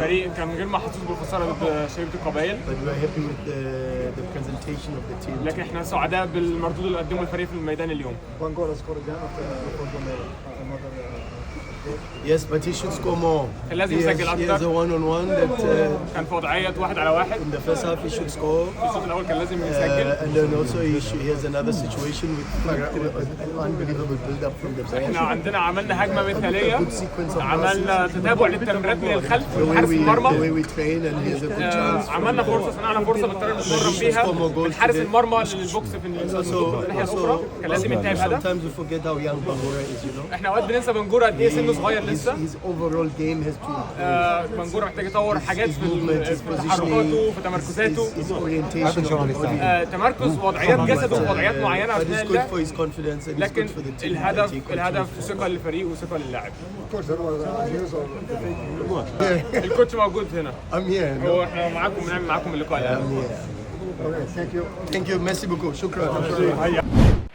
الفريق كان غير محظوظ بالخساره ضد شبيبه القبائل، but we're happy with the presentation of the team. لكن احنا سعداء بالمردود اللي قدمه الفريق في الميدان اليوم. Bangor scored again after another Yes, but he should score more. كان لازم He has يسجل a اكتر. one-on-one that كان في وضعيه 1 على 1 in the first half he should score. في الشوط الاول كان لازم يسجل. And then also he has another situation with an unbelievable build-up from the bench. احنا عندنا عملنا هجمه مثاليه، Good sequence of عملنا تتابع للتمريرات من الخلف The من way حارس we المرمى. train and he has a good chance. عملنا فرصه، صنعنا فرصه بنضطر نتمرن بيها من حارس المرمى للبوكس في الناحيه الاخرى، كان لازم ينتهي بهدف. Sometimes we forget how young Bangura is, you know. احنا اوقات بننسى بنجورة قد ايه سنه صغير لسه. His overall game has to improve. بنجورة محتاج يطور حاجات His movement, his في تحركاته في تمركزاته، his orientation of the body. تمركز وضعيات جسده في وضعيات معينه But اثناء it's good اللعب. for his confidence and it's لكن good for the team. الهدف ثقه للفريق وثقه للاعب. coach that was news of the fake. الكوتش موجود هنا، I'm here. هو احنا معاكم بنعمل معاكم اللقاء الان. Okay, thank you. Thank you. Merci beaucoup. شكرا.